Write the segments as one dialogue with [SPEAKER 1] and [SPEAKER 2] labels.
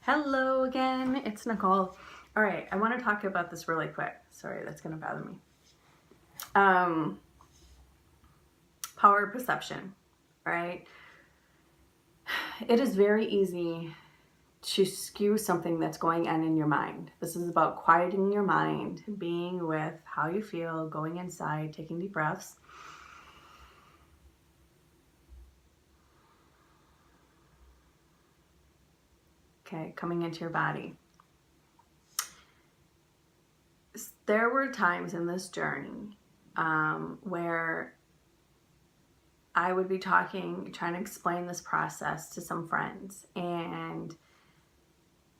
[SPEAKER 1] Hello again, it's Nicole. All right, I want to talk about this really quick. Sorry, that's going to bother me. Power perception, right? It is very easy to skew something that's going on in your mind. This is about quieting your mind, being with how you feel, going inside, taking deep breaths. Okay, coming into your body. There were times in this journey where I would be trying to explain this process to some friends, and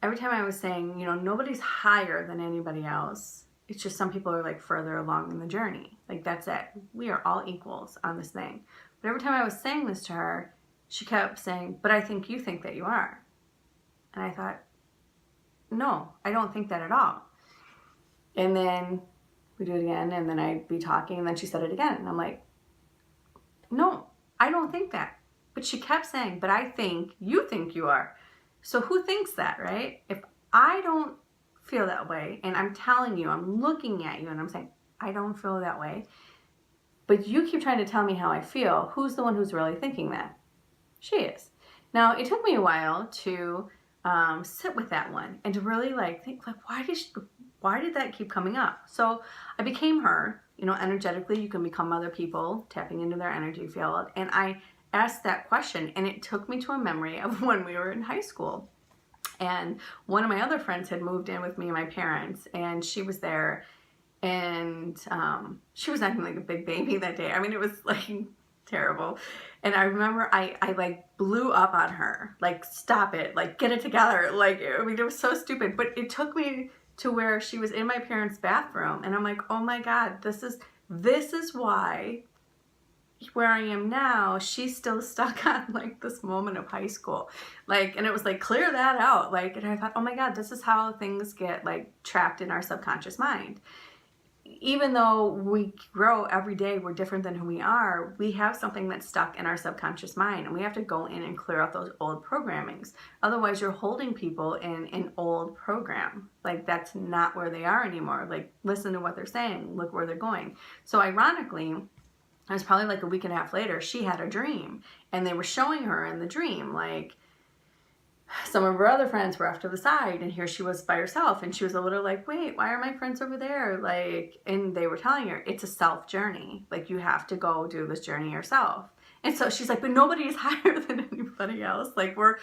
[SPEAKER 1] every time I was saying, nobody's higher than anybody else. It's just some people are like further along in the journey. Like, that's it. We are all equals on this thing. But every time I was saying this to her, she kept saying, but I think you think that you are. And I thought, no, I don't think that at all. And then we do it again, and then I'd be talking, and then she said it again. And I'm like, no, I don't think that. But she kept saying, but I think you are. So who thinks that, right? If I don't feel that way, and I'm telling you, I'm looking at you, and I'm saying, I don't feel that way, but you keep trying to tell me how I feel, who's the one who's really thinking that? She is. Now, it took me a while to sit with that one and to really think, why did that keep coming up? So I became her. Energetically, you can become other people, tapping into their energy field. And I asked that question, and it took me to a memory of when we were in high school. And one of my other friends had moved in with me and my parents, and she was there, and she was acting like a big baby that day. I mean, it was terrible. And I remember I blew up on her, stop it, get it together. It was so stupid, but it took me to where she was in my parents' bathroom, and I'm like, oh my God, this is why where I am now, she's still stuck on this moment of high school. And it was clear that out. And I thought, oh my God, this is how things get trapped in our subconscious mind. Even though we grow every day, we're different than who we are, we have something that's stuck in our subconscious mind, and we have to go in and clear out those old programmings. Otherwise, you're holding people in an old program. That's not where they are anymore. Listen to what they're saying, look where they're going. So ironically, it was probably a week and a half later, she had a dream, and they were showing her in the dream, some of her other friends were off to the side, and here she was by herself, and she was a little wait, why are my friends over there? And they were telling her, it's a self journey. You have to go do this journey yourself. And so she's like, but nobody is higher than anybody else. We're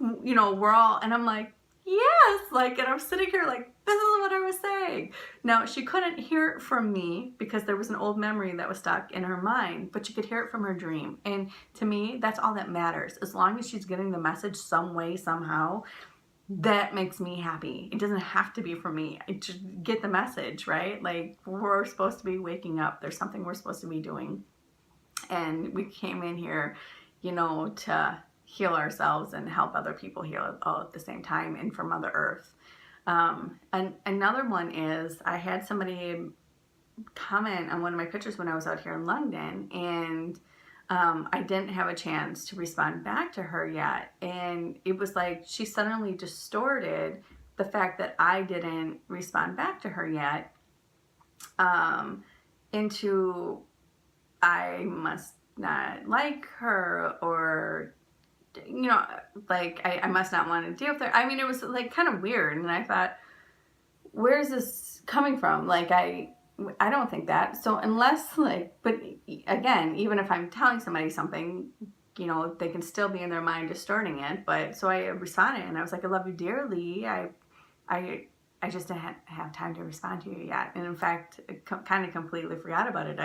[SPEAKER 1] all, and I'm like, yes, and I'm sitting here this is what I was saying. Now, she couldn't hear it from me because there was an old memory that was stuck in her mind, but she could hear it from her dream. And to me, that's all that matters. As long as she's getting the message some way, somehow, that makes me happy. It doesn't have to be for me. I just get the message, right? We're supposed to be waking up. There's something we're supposed to be doing. And we came in here, to heal ourselves and help other people heal all at the same time, and from Mother Earth. And another one is, I had somebody comment on one of my pictures when I was out here in London, and I didn't have a chance to respond back to her yet. And it was she suddenly distorted the fact that I didn't respond back to her yet into I must not like her, or I must not want to deal with her. I mean, it was kind of weird, and I thought, where's this coming from? I don't think that. So unless but again, even if I'm telling somebody something, they can still be in their mind distorting it. But so I responded, and I was like, I love you dearly. I just didn't have time to respond to you yet. And in fact, I kind of completely forgot about it.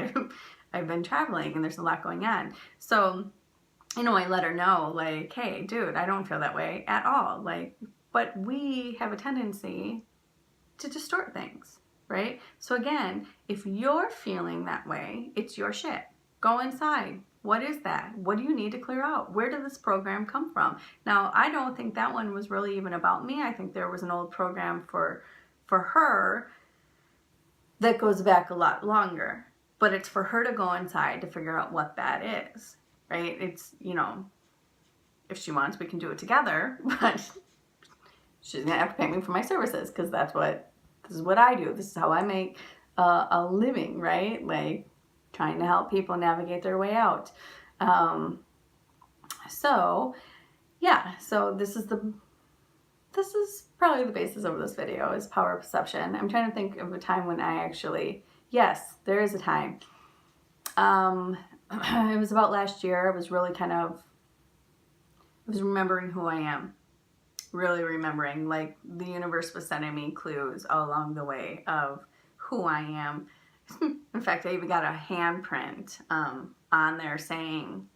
[SPEAKER 1] I've been traveling, and there's a lot going on. So I let her know, hey, dude, I don't feel that way at all. But we have a tendency to distort things, right? So again, if you're feeling that way, it's your shit. Go inside. What is that? What do you need to clear out? Where did this program come from? Now, I don't think that one was really even about me. I think there was an old program for her that goes back a lot longer. But it's for her to go inside to figure out what that is. Right? It's, if she wants, we can do it together, but she's gonna have to pay me for my services, because this is what I do. This is how I make a living, right? Like trying to help people navigate their way out. So yeah, so this is probably the basis of this video, is power of perception. I'm trying to think of a time when I actually, yes, there is a time. It was about last year. I was really I was remembering who I am. Really remembering, like the universe was sending me clues all along the way of who I am. In fact, I even got a handprint on there saying,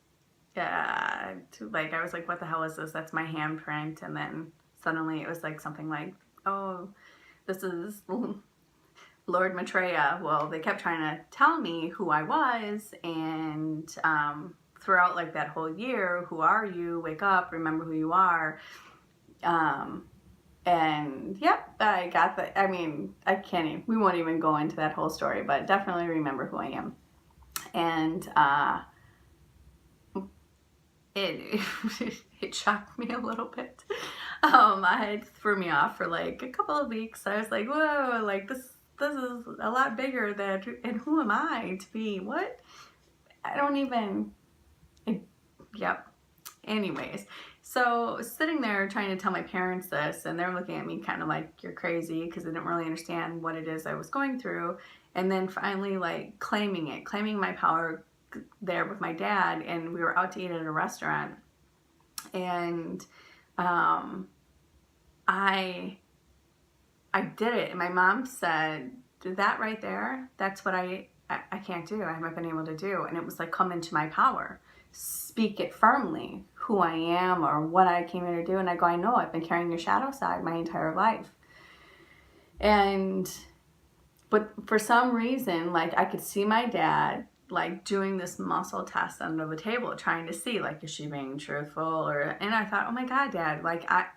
[SPEAKER 1] like, I was like, what the hell is this? That's my handprint. And then suddenly it was like something like, oh, this is Lord Maitreya. Well, they kept trying to tell me who I was, and throughout like that whole year, who are you? Wake up, remember who you are. And yep, I got that. I mean, I can't even, we won't even go into that whole story, but definitely remember who I am. And it shocked me a little bit. It threw me off for like a couple of weeks. I was like, whoa, like this is a lot bigger than, and who am I to be, what? I don't even, yep. Anyways, so sitting there trying to tell my parents this, and they're looking at me kind of like, you're crazy, because they didn't really understand what it is I was going through. And then finally like claiming my power there with my dad, and we were out to eat at a restaurant, and I did it, and my mom said, that right there, that's what I can't do, I haven't been able to do. And it was like, come into my power, speak it firmly, who I am or what I came here to do. And I go, I know, I've been carrying your shadow side my entire life. But for some reason, like I could see my dad like doing this muscle test under the table, trying to see like, is she being truthful? And I thought, oh my God, Dad, like I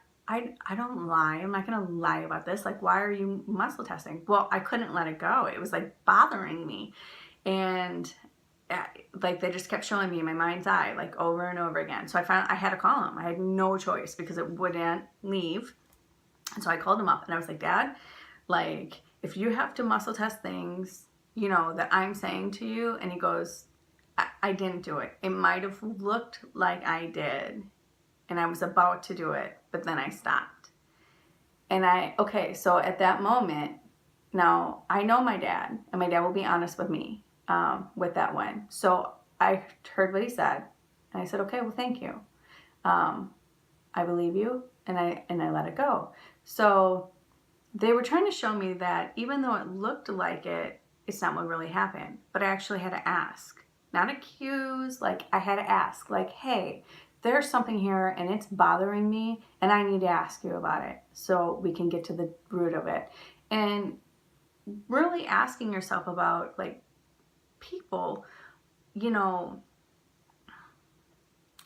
[SPEAKER 1] don't lie. I'm not going to lie about this. Like, why are you muscle testing? Well, I couldn't let it go. It was like bothering me. And like they just kept showing me in my mind's eye, like over and over again. So I had to call him. I had no choice because it wouldn't leave. And so I called him up and I was like, Dad, like if you have to muscle test things, you know, that I'm saying to you. And he goes, I didn't do it. It might have looked like I did. And I was about to do it, but then I stopped. And okay, so at that moment, now I know my dad, and my dad will be honest with me with that one. So I heard what he said, and I said, okay, well, thank you. I believe you, and I let it go. So they were trying to show me that even though it looked like it's not what really happened, but I actually had to ask, not accuse, like I had to ask, like, hey, there's something here and it's bothering me and I need to ask you about it so we can get to the root of it. And really asking yourself about like people, you know,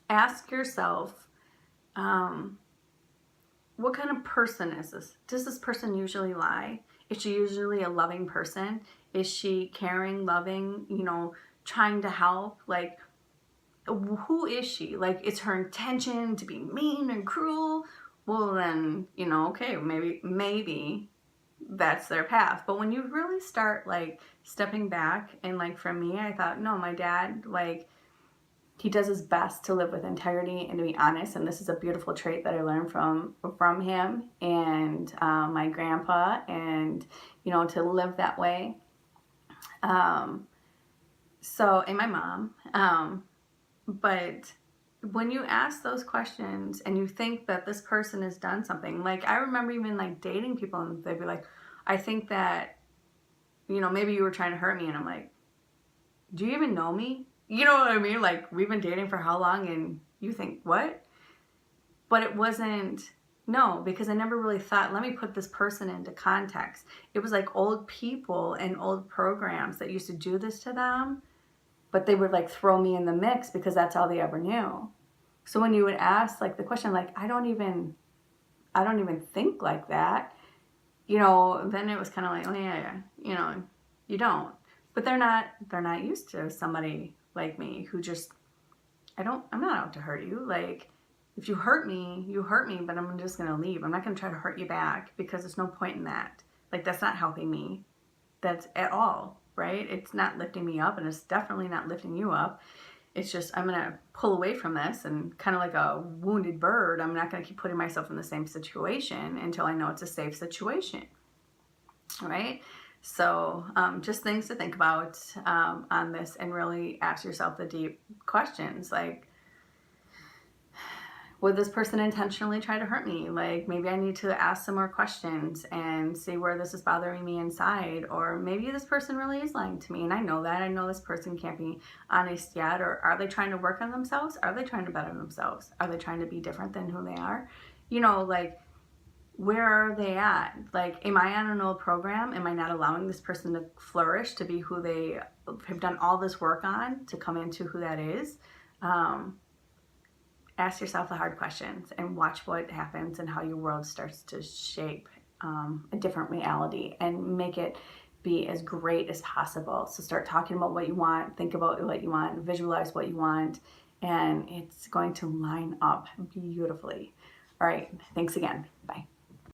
[SPEAKER 1] ask yourself, what kind of person is this? Does this person usually lie? Is she usually a loving person? Is she caring, loving, you know, trying to help? Like, who is she? Like, is her intention to be mean and cruel? Well, then, you know, okay, maybe that's their path. But when you really start like stepping back, and like for me, I thought, no, my dad, like, he does his best to live with integrity and to be honest. And this is a beautiful trait that I learned from him and my grandpa, and, you know, to live that way. So, and my mom, but when you ask those questions and you think that this person has done something, like I remember even like dating people and they'd be like, I think that, you know, maybe you were trying to hurt me. And I'm like, do you even know me? You know what I mean? Like, we've been dating for how long? And you think, what? But it wasn't, no, because I never really thought, let me put this person into context. It was like old people and old programs that used to do this to them, but they would like throw me in the mix because that's all they ever knew. So when you would ask like the question, like, I don't even think like that, you know, then it was kind of like, oh yeah, you know, you don't. But they're not used to somebody like me who just, I'm not out to hurt you. Like, If you hurt me, you hurt me, but I'm just going to leave. I'm not going to try to hurt you back because there's no point in that. Like, that's not helping me. That's at all, right? It's not lifting me up, and it's definitely not lifting you up. It's just, I'm going to pull away from this, and kind of like a wounded bird, I'm not going to keep putting myself in the same situation until I know it's a safe situation, right? So just things to think about on this, and really ask yourself the deep questions, like, would this person intentionally try to hurt me? Like, maybe I need to ask some more questions and see where this is bothering me inside. Or maybe this person really is lying to me, and I know that. I know this person can't be honest yet. Or are they trying to work on themselves? Are they trying to better themselves? Are they trying to be different than who they are? You know, like, where are they at? Like, am I on an old program? Am I not allowing this person to flourish, to be who they have done all this work on, to come into who that is? Ask yourself the hard questions and watch what happens and how your world starts to shape a different reality, and make it be as great as possible. So start talking about what you want, think about what you want, visualize what you want, and it's going to line up beautifully. All right, thanks again. Bye.